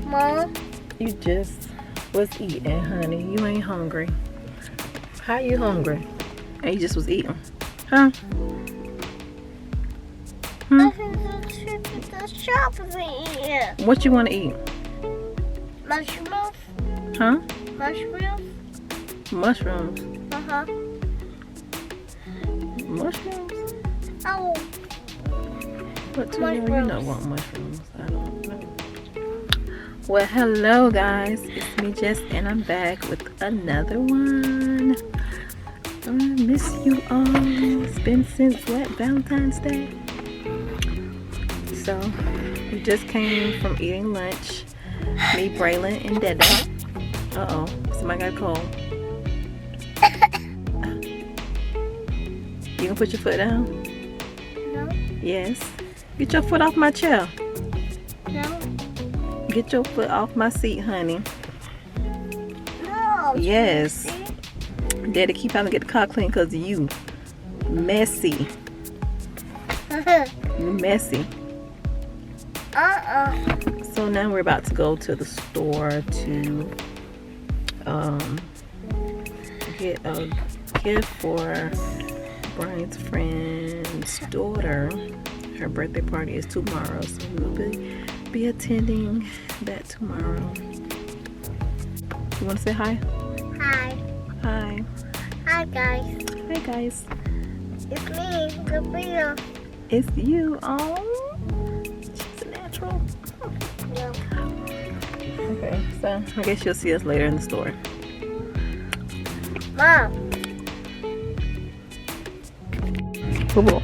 Mom? You just was eating, honey. You ain't hungry. How you hungry? And you just was eating. Huh? I think the shop is eating. What you want to eat? Mushrooms? Huh? Mushrooms? Mushrooms. Uh-huh. Mushrooms? Oh. What to you don't want mushrooms. I don't know. Well, hello guys. It's me, Jess, and I'm back with another one. I miss you all. It's been since what? Valentine's Day? So, we just came from eating lunch. Me, Braylon, and Dada. Uh-oh. Somebody got a cold. You gonna put your foot down? No. Yes. Get your foot off my chair. No. Get your foot off my seat, honey. No. Yes. Daddy keep having to get the car clean because of you. Messy. You messy. So now we're about to go to the store to get a gift for Brian's friend's daughter. Her birthday party is tomorrow, so we'll be attending that tomorrow. You want to say hi? Hi. Hi. Hi, guys. Hi, guys. It's me, Gabriel. It's you. Oh, she's a natural. No. Okay, so I guess you'll see us later in the store. Mom. Boo boo.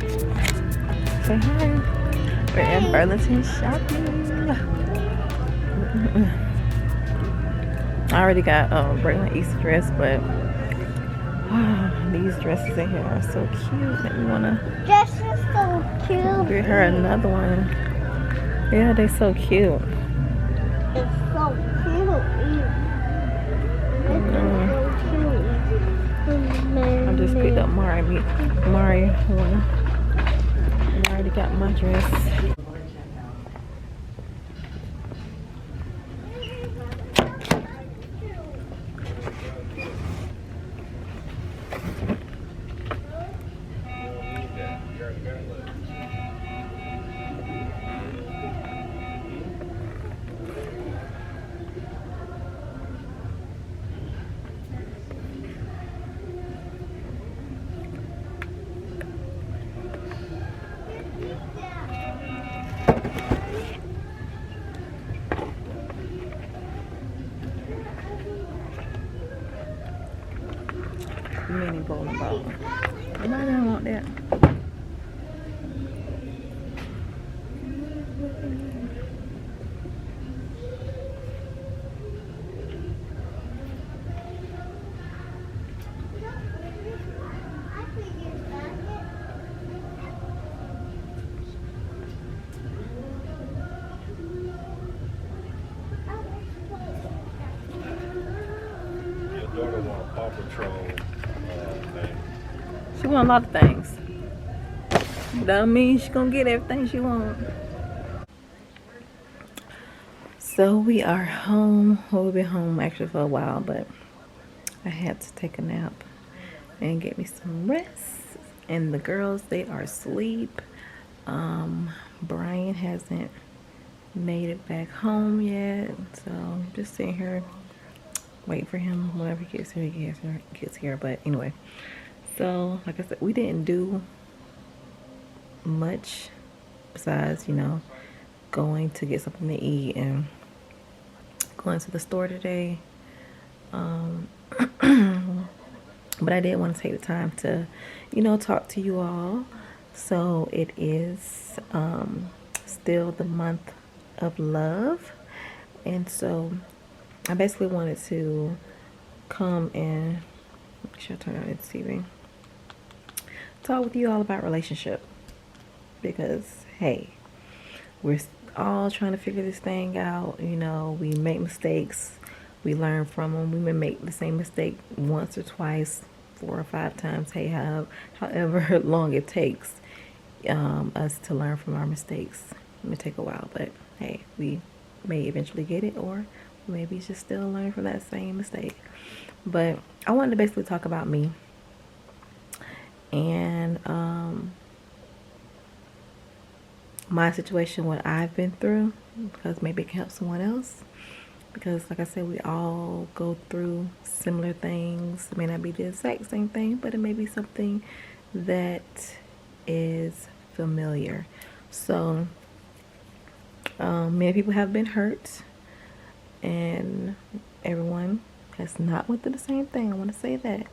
Say hi. We're in Burlington shopping. I already got Braylon Easter dress, but these dresses in here are so cute that we wanna This is so cute. get her another one. Yeah, they so cute. It's so cute. It's so cute. I just picked up Mari one. I already got my dress. Mini bowling ball. Nobody don't want that. Your daughter want a Paw Patrol thing. She want a lot of things. Don't mean she gonna get everything she want. So we are home. Well, we've been home actually for a while, but I had to take a nap and get me some rest. And the girls, they are asleep. Brian hasn't made it back home yet, so I'm just sitting here waiting for him. Whenever he gets here, he gets here. But anyway, so like I said, we didn't do much besides, you know, going to get something to eat and going to the store today. But I did want to take the time to, you know, talk to you all. So it is still the month of love, and so I basically wanted to come and make sure I turn on the TV, talk with you all about relationship, because hey, we're all trying to figure this thing out. You know, we make mistakes, we learn from them. We may make the same mistake once or twice, 4 or 5 times, hey, however long it takes us to learn from our mistakes. It may take a while, but hey, we may eventually get it, or maybe just still learn from that same mistake. But I wanted to basically talk about me and my situation, what I've been through, because maybe it can help someone else. Because like I said, we all go through similar things. It may not be the exact same thing, but it may be something that is familiar. So many people have been hurt, and everyone has not went through the same thing. I want to say that.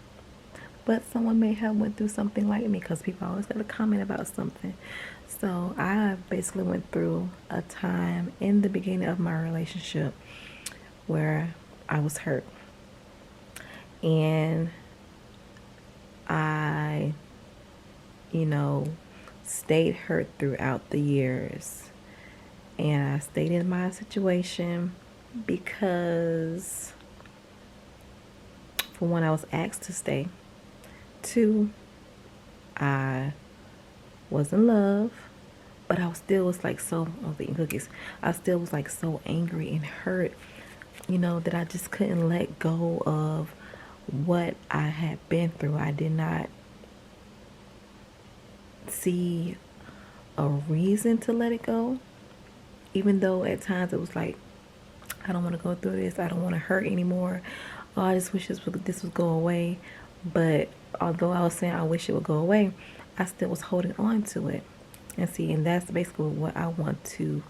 But someone may have went through something like me, because people always got to comment about something. So I basically went through a time in the beginning of my relationship where I was hurt. And I, stayed hurt throughout the years. And I stayed in my situation because, for one, I was asked to stay. Two, I was in love, but I still was like so, I was eating cookies. I still was like so angry and hurt, that I just couldn't let go of what I had been through. I did not see a reason to let it go, even though at times it was like, I don't want to go through this. I don't want to hurt anymore. Oh, I just wish this would go away. But although I was saying I wish it would go away, I still was holding on to it. And that's basically what I want to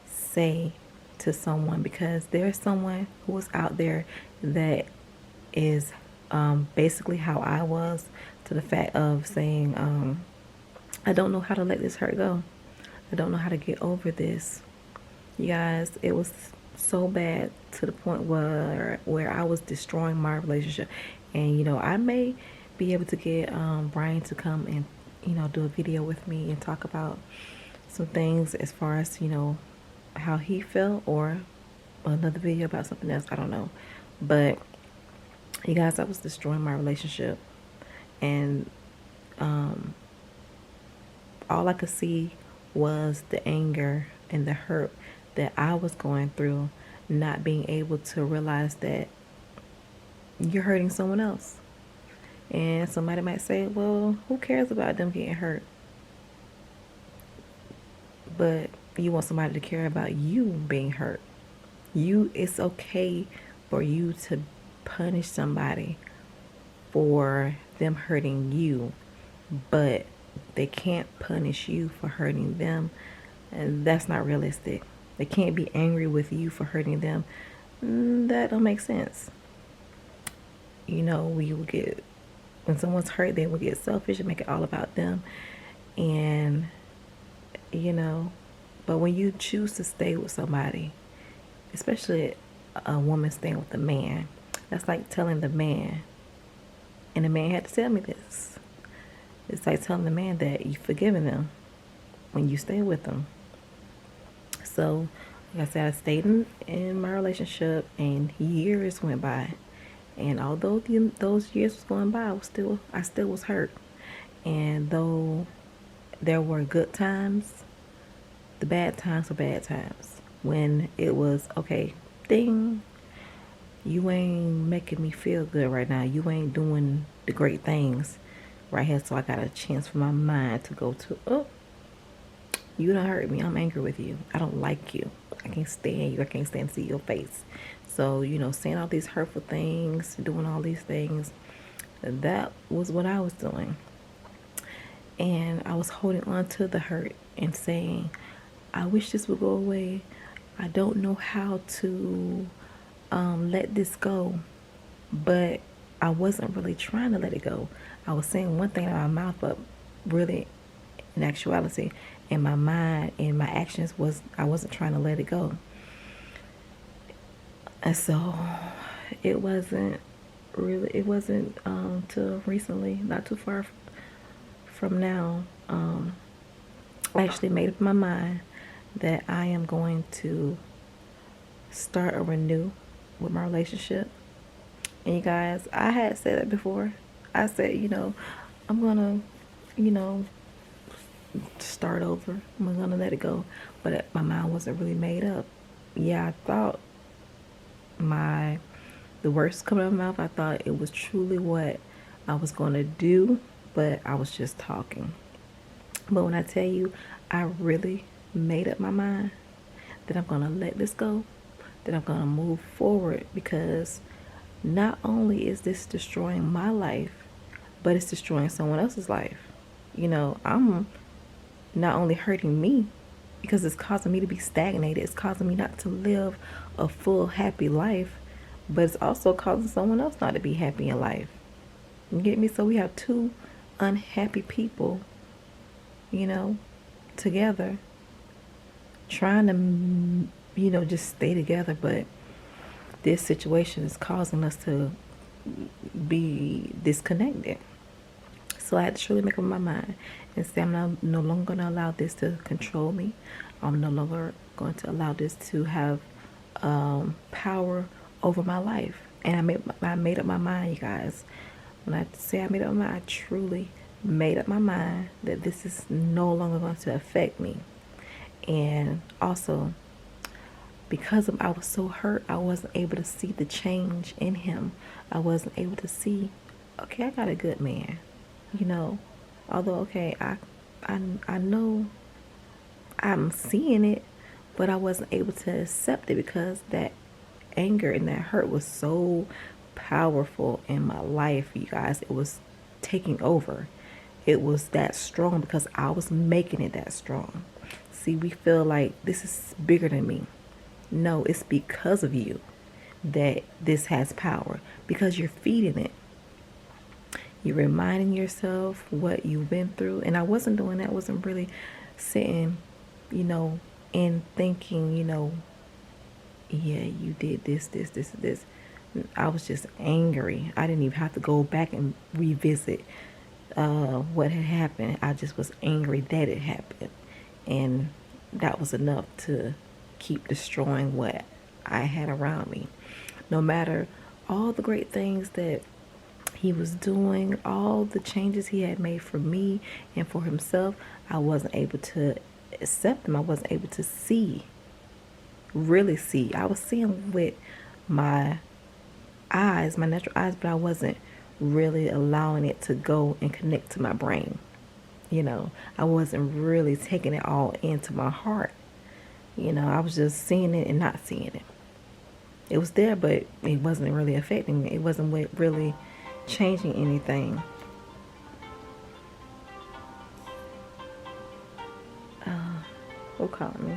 say to someone, because there's someone who is out there that is basically how I was, to the fact of saying, I don't know how to let this hurt go. I don't know how to get over this. You guys, it was so bad to the point where I was destroying my relationship. And I may be able to get Brian to come and do a video with me and talk about some things as far as how he felt, or another video about something else. I don't know. But you guys, I was destroying my relationship, and all I could see was the anger and the hurt that I was going through, not being able to realize that you're hurting someone else. And somebody might say, well, who cares about them getting hurt? But you want somebody to care about you being hurt. It's okay for you to punish somebody for them hurting you, but they can't punish you for hurting them. And that's not realistic. They can't be angry with you for hurting them. That don't make sense. When someone's hurt, they will get selfish and make it all about them. And, but when you choose to stay with somebody, especially a woman staying with a man, that's like telling the man, and the man had to tell me this. It's like telling the man that you've forgiven them when you stay with them. So, like I said, I stayed in my relationship, and years went by. And although those years was going by, I still was hurt. And though there were good times, the bad times were bad times. When it was, okay, ding, you ain't making me feel good right now. You ain't doing the great things right here. So I got a chance for my mind to go to, oh, you done hurt me. I'm angry with you. I don't like you. I can't stand you. I can't stand to see your face. So, saying all these hurtful things, doing all these things, that was what I was doing. And I was holding on to the hurt and saying, I wish this would go away. I don't know how to let this go. But I wasn't really trying to let it go. I was saying one thing out of my mouth, but really, in actuality, in my mind, in my actions, I wasn't trying to let it go. And so it wasn't till recently, not too far from now, I actually made up my mind that I am going to start a renew with my relationship. And you guys, I had said that before. I said, I'm gonna, start over. I'm gonna let it go. But my mind wasn't really made up. yeah, I thought my the words coming out of my mouth, I thought it was truly what I was going to do, but I was just talking. But when I tell you, I really made up my mind that I'm going to let this go, that I'm going to move forward, because not only is this destroying my life, but it's destroying someone else's life. I'm not only hurting me because it's causing me to be stagnated, it's causing me not to live a full, happy life, but it's also causing someone else not to be happy in life. You get me? So we have two unhappy people, you know, together trying to, just stay together, but this situation is causing us to be disconnected. So I had to truly make up my mind and say I'm no longer going to allow this to control me. I'm no longer going to allow this to have power over my life. And I made up my mind, you guys. When I say I made up my mind, I truly made up my mind that this is no longer going to affect me. And also, because I was so hurt, I wasn't able to see the change in him. I wasn't able to see, okay, I got a good man. Although, okay, I know I'm seeing it, but I wasn't able to accept it because that anger and that hurt was so powerful in my life, you guys. It was taking over. It was that strong because I was making it that strong. See, we feel like this is bigger than me. No, it's because of you that this has power, because you're feeding it. You're reminding yourself what you've been through. And I wasn't doing that. I wasn't really sitting, and thinking, yeah, you did this. I was just angry. I didn't even have to go back and revisit what had happened. I just was angry that it happened. And that was enough to keep destroying what I had around me. No matter all the great things that he was doing, all the changes he had made for me and for himself, I wasn't able to accept them. I wasn't able to really see. I was seeing with my eyes, my natural eyes, but I wasn't really allowing it to go and connect to my brain. I wasn't really taking it all into my heart. I was just seeing it and not seeing it. It was there, but it wasn't really affecting me. It wasn't really changing anything. Who called me?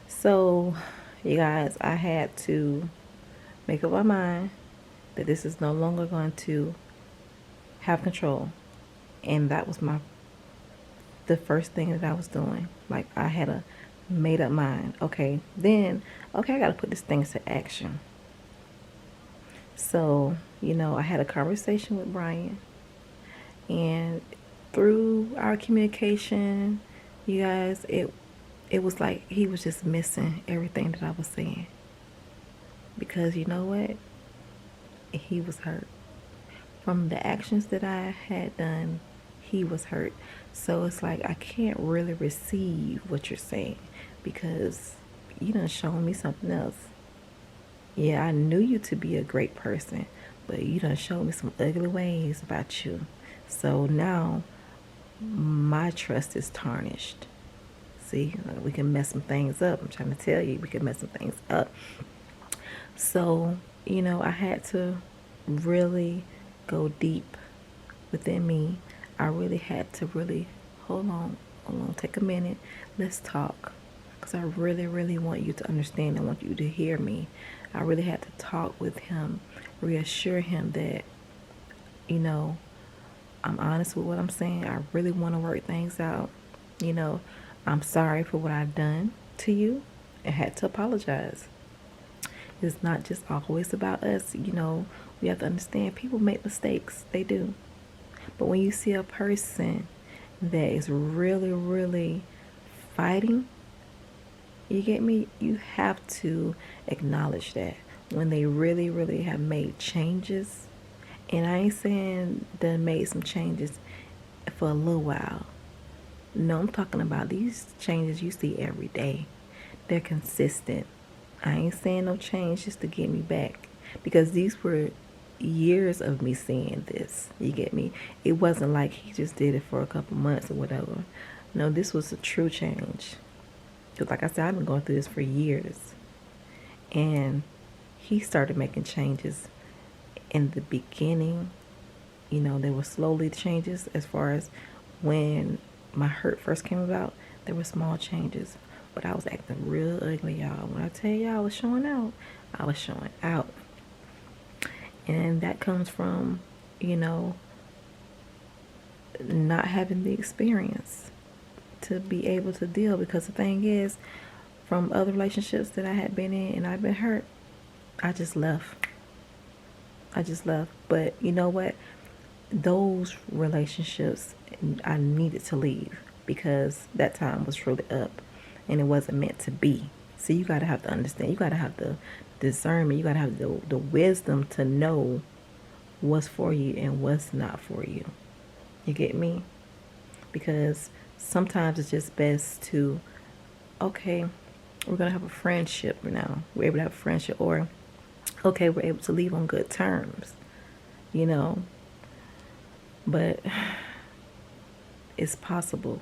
So, you guys, I had to make up my mind that this is no longer going to have control. And that was the first thing that I was doing. Like, I had a made up mind. Okay, I got to put this thing into action. So, I had a conversation with Brian, and through our communication, you guys, it was like he was just missing everything that I was saying. Because you know what? He was hurt. From the actions that I had done, he was hurt. So it's like I can't really receive what you're saying because you done shown me something else. Yeah, I knew you to be a great person, but you done showed me some ugly ways about you. So now my trust is tarnished. See, we can mess some things up. I'm trying to tell you, we can mess some things up. So, I had to really go deep within me. I really had to hold on, take a minute. Let's talk. Because I really, really want you to understand. I want you to hear me. I really had to talk with him, reassure him that, I'm honest with what I'm saying. I really want to work things out. I'm sorry for what I've done to you. I had to apologize. It's not just always about us. We have to understand people make mistakes. They do. But when you see a person that is really, really fighting, you get me? You have to acknowledge that when they really, really have made changes. And I ain't saying they made some changes for a little while. No, I'm talking about these changes you see every day. they're consistent. I ain't saying no change just to get me back, because these were years of me seeing this. You get me? It wasn't like he just did it for a couple months or whatever. No, this was a true change. Because like I said, I've been going through this for years. And he started making changes in the beginning. You know, there were slowly changes as far as when my hurt first came about. There were small changes. But I was acting real ugly, y'all. When I tell y'all I was showing out, I was showing out. And that comes from, you know, not having the experience to be able to deal. Because the thing is, from other relationships that I had been in and I've been hurt, I just left. But you know what? Those relationships, I needed to leave because that time was truly up and it wasn't meant to be. So you got to have to understand. You got to have the discernment. You got to have the wisdom to know what's for you and what's not for you. You get me? Because sometimes it's just best to, okay, we're going to have a friendship now. We're able to have a friendship, or okay, we're able to leave on good terms, you know. But it's possible.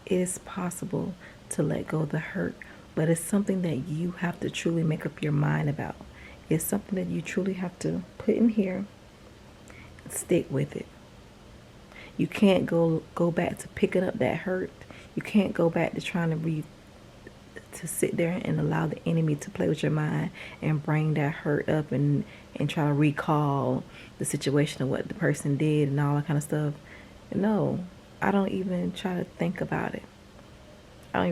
It is possible to let go of the hurt, but it's something that you have to truly make up your mind about. It's something that you truly have to put in here and stick with it. You can't go back to picking up that hurt. You can't go back to trying to sit there and allow the enemy to play with your mind and bring that hurt up and try to recall the situation of what the person did and all that kind of stuff. No, I don't even try to think about it. And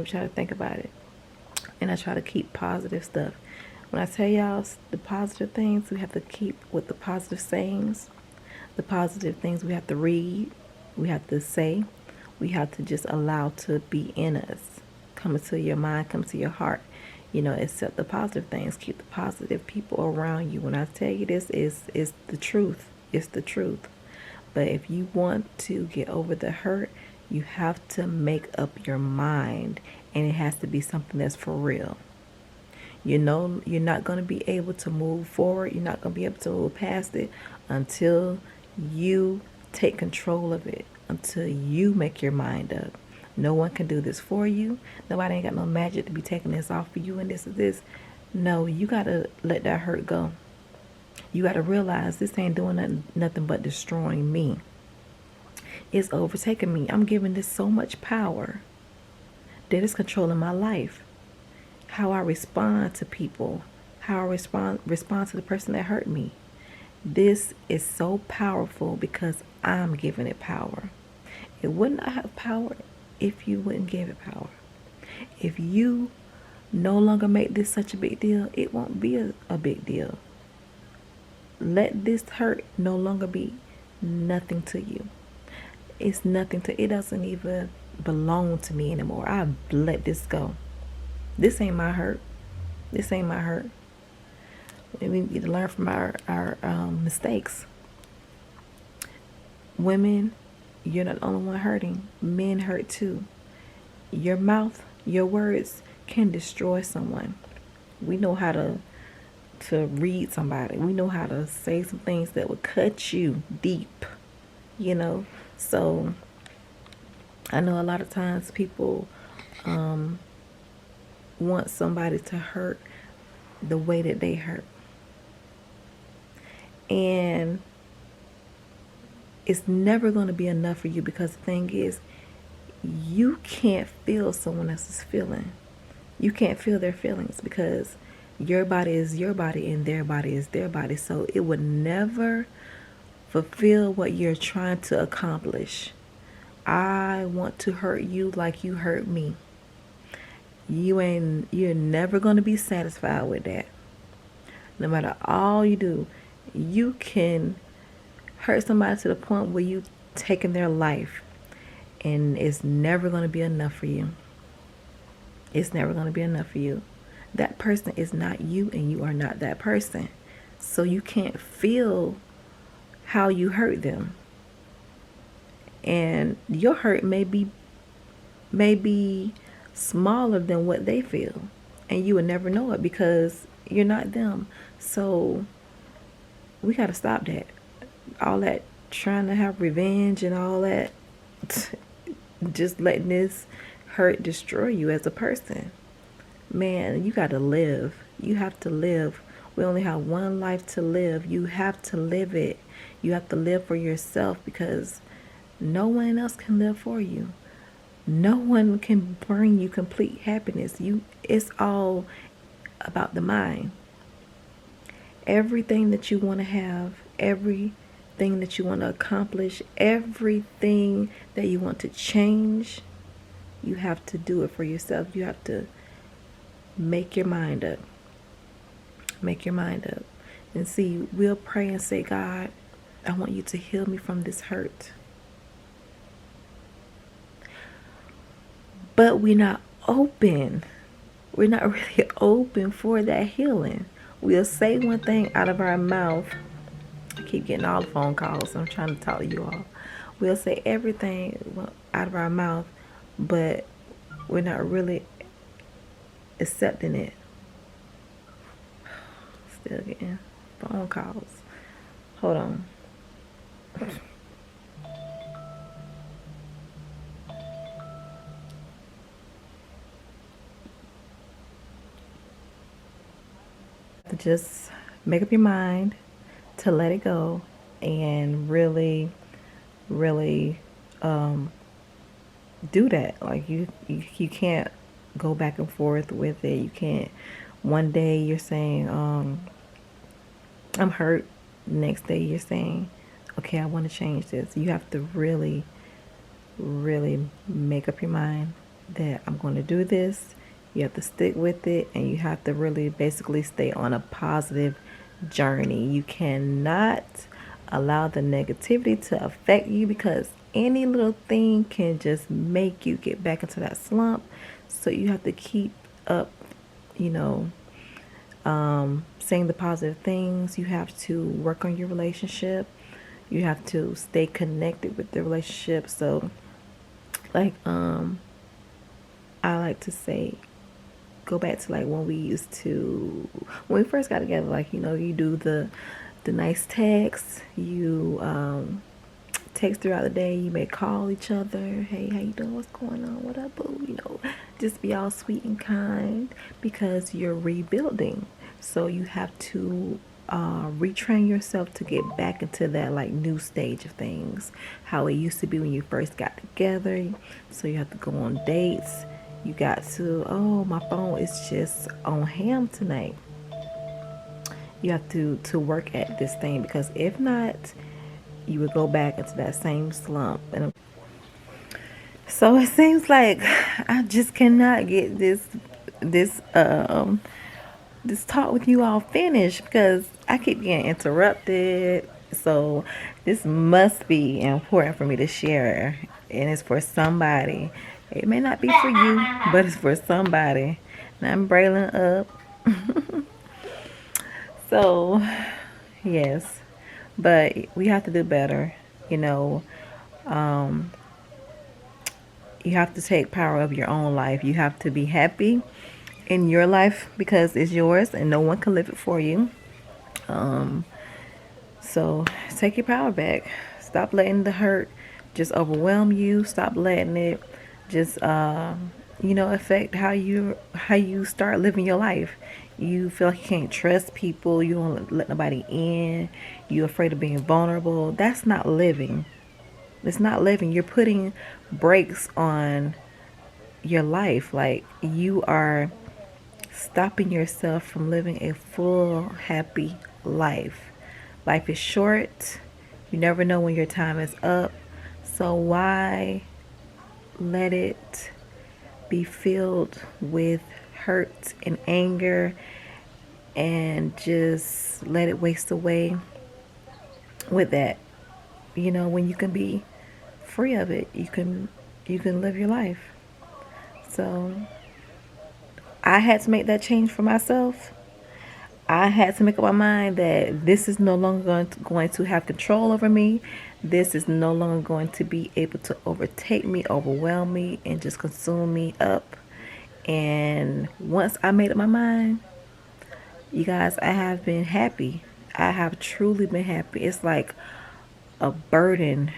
I try to keep positive stuff. When I tell y'all the positive things, we have to keep with the positive sayings, the positive things we have to read, we have to say, we have to just allow to be in us. Come into your mind, come to your heart. You know, accept the positive things. Keep the positive people around you. When I tell you this is the truth. It's the truth. But if you want to get over the hurt, you have to make up your mind. And it has to be something that's for real. You know, you're not going to be able to move forward. You're not going to be able to move past it until you take control of it. Until you make your mind up. No one can do this for you. Nobody ain't got no magic to be taking this off for you and this and this. No, you got to let that hurt go. You got to realize this ain't doing nothing but destroying me. It's overtaking me. I'm giving this so much power that it's controlling my life. How I respond to people. How I respond to the person that hurt me. This is so powerful because I'm giving it power. It would not have power if you wouldn't give it power. If you no longer make this such a big deal, it won't be a big deal. Let this hurt no longer be nothing to you. It's nothing to, it doesn't even belong to me anymore. I let this go. This ain't my hurt. This ain't my hurt. We need to learn from our mistakes. Women, you're not the only one hurting. Men hurt too. Your mouth, your words can destroy someone. We know how to read somebody. We know how to say some things that would cut you deep, you know. So I know a lot of times people want somebody to hurt the way that they hurt. And it's never going to be enough for you, because the thing is, you can't feel someone else's feeling. You can't feel their feelings, because your body is your body and their body is their body. So it would never fulfill what you're trying to accomplish. I want to hurt you like you hurt me. You're never going to be satisfied with that. No matter all you do, you can hurt somebody to the point where you taking their life, and it's never going to be enough for you. It's never going to be enough for you. That person is not you, and you are not that person. So you can't feel how you hurt them. And your hurt may be smaller than what they feel. and you would never know it because you're not them. So we got to stop that. All that trying to have revenge and all that, just letting this hurt destroy you as a person. Man, you got to live. You have to live. We only have one life to live. You have to live it. You have to live for yourself because no one else can live for you. No one can bring you complete happiness. It's all about the mind. Everything that you want to have, everything that you want to accomplish, everything that you want to change, you have to do it for yourself. You have to make your mind up. Make your mind up. And see, we'll pray and say, God, I want you to heal me from this hurt. But we're not open. We're not really open for that healing. We'll say one thing out of our mouth. I keep getting all the phone calls. I'm trying to talk to you all. We'll say everything out of our mouth, but we're not really accepting it. Still getting phone calls. Hold on. Just make up your mind to let it go and really do that. Like you can't go back and forth with it. You can't. One day you're saying I'm hurt. Next day you're saying, okay, I want to change this. You have to really make up your mind that I'm going to do this. You have to stick with it, and you have to really basically stay on a positive journey. You cannot allow the negativity to affect you because any little thing can just make you get back into that slump. So you have to keep up, saying the positive things. You have to work on your relationship. You have to stay connected with the relationship. So like I like to say, go back to like when we first got together, like, you do the nice text, you text throughout the day, you may call each other, hey, how you doing, what's going on, what up, boo, just be all sweet and kind because you're rebuilding. So you have to retrain yourself to get back into that like new stage of things, how it used to be when you first got together. So you have to go on dates. You got to, my phone is just on ham tonight. You have to work at this thing because if not, you would go back into that same slump. And so it seems like I just cannot get this talk with you all finished because I keep getting interrupted. So this must be important for me to share, and it's for somebody. It may not be for you, but it's for somebody. Now I'm brailing up. So, yes. But we have to do better. You have to take power of your own life. You have to be happy in your life because it's yours and no one can live it for you. So take your power back. Stop letting the hurt just overwhelm you. Stop letting it just affect how you start living your life. You feel like you can't trust people, you don't let nobody in, you're afraid of being vulnerable. That's not living. It's not living. You're putting brakes on your life. Like, you are stopping yourself from living a full happy life. Life is short. You never know when your time is up. So why let it be filled with hurt and anger and just let it waste away with that? When you can be free of it, you can live your life. So I had to make that change for myself. I had to make up my mind that this is no longer going to have control over me. This is no longer going to be able to overtake me, overwhelm me, and just consume me up. And once I made up my mind, you guys, I have been happy. I have truly been happy. It's like a burden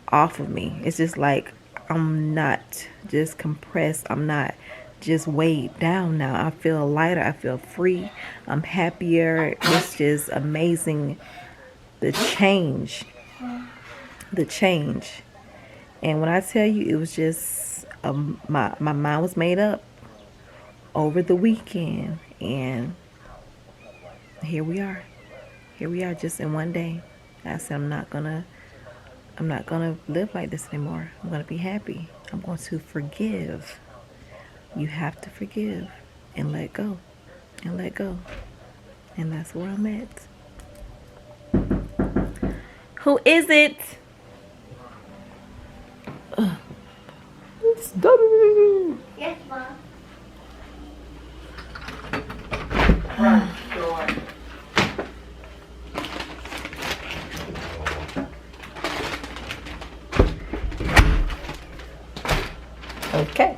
off of me. It's just like I'm not just compressed. I'm not just weighed down now. I feel lighter. I feel free. I'm happier. It's just amazing, the change. The change. And when I tell you, it was just my mind was made up over the weekend, and here we are. Here we are, just in one day. I said I'm not gonna live like this anymore. I'm gonna be happy. I'm going to forgive. You have to forgive and let go, and let go, and that's where I'm at. Who is it? It's done. Yes, Mom. Okay.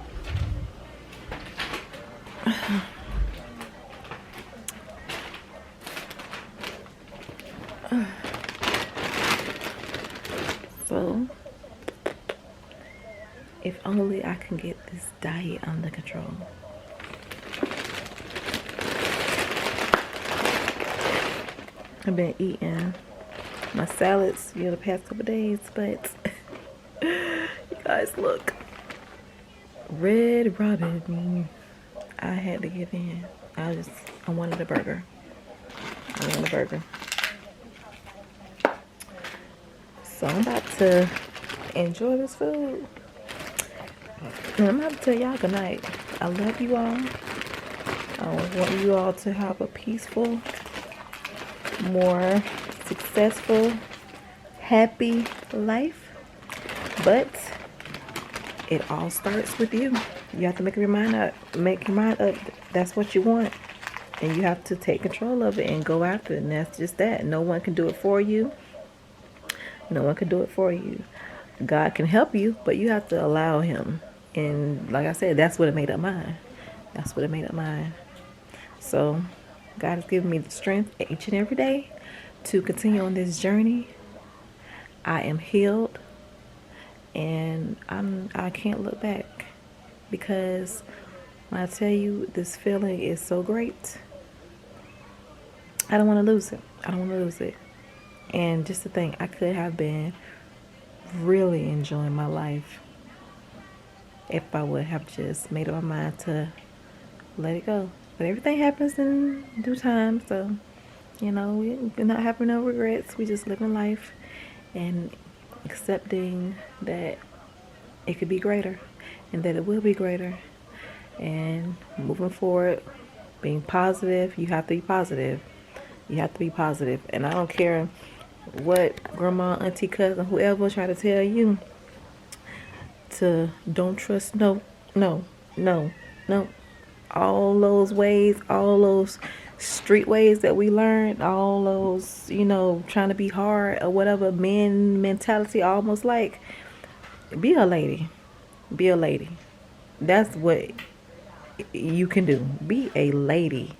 So, if only I can get this diet under control. I've been eating my salads, the past couple days, but you guys, look. Red Robin. I had to give in. I wanted a burger. I wanted a burger. So I'm about to enjoy this food. And I'm about to tell y'all good night. I love you all. I want you all to have a peaceful, more successful, happy life. But it all starts with you. You have to make your mind up. Make your mind up. That's what you want. And you have to take control of it and go after it. And that's just that. No one can do it for you. No one can do it for you. God can help you, but you have to allow him. And like I said, that's what it made up mine. That's what it made up mine. So God has given me the strength each and every day to continue on this journey. I am healed. And I can't look back, because when I tell you, this feeling is so great, I don't want to lose it. I don't want to lose it. And just to think, I could have been really enjoying my life if I would have just made up my mind to let it go. But everything happens in due time, so we're not having no regrets. We just living life and accepting that it could be greater and that it will be greater, and moving forward, being positive. You have to be positive. You have to be positive. And I don't care what grandma, auntie, cousin, whoever try to tell you to don't trust. No. All those ways, all those street ways that we learned, all those, trying to be hard or whatever, men mentality, almost like, be a lady. Be a lady. That's what you can do. Be a lady.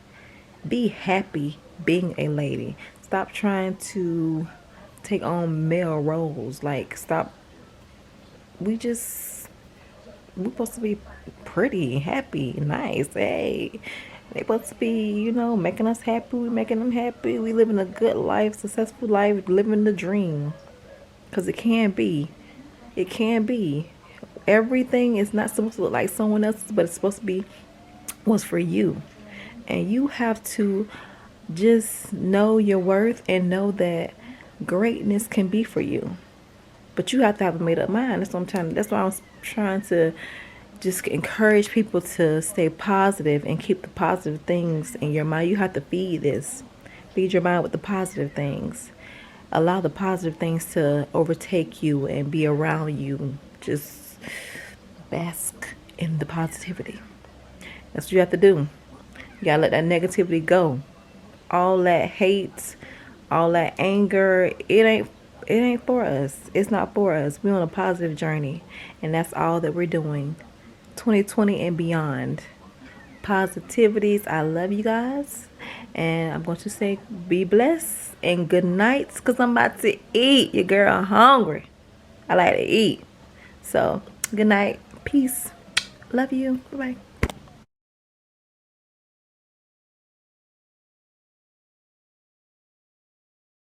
Be happy being a lady. Stop trying to take on male roles. Like, stop. We're supposed to be pretty, happy, nice. Hey, they supposed to be, making us happy. We making them happy. We living a good life, successful life, living the dream. Because it can be. It can be. Everything is not supposed to look like someone else's, but it's supposed to be what's for you. And you have to just know your worth and know that greatness can be for you. But you have to have a made up mind. That's why I'm trying to just encourage people to stay positive and keep the positive things in your mind. You have to feed your mind with the positive things. Allow the positive things to overtake you and be around you. Just bask in the positivity. That's what you have to do. You gotta let that negativity go. All that hate, all that anger, it ain't for us. It's not for us. We're on a positive journey, and that's all that we're doing. 2020 and beyond. positivities. I love you guys. And I'm going to say be blessed and good nights because I'm about to eat. Your girl hungry. I like to eat. So, good night. Peace. Love you. Bye-bye.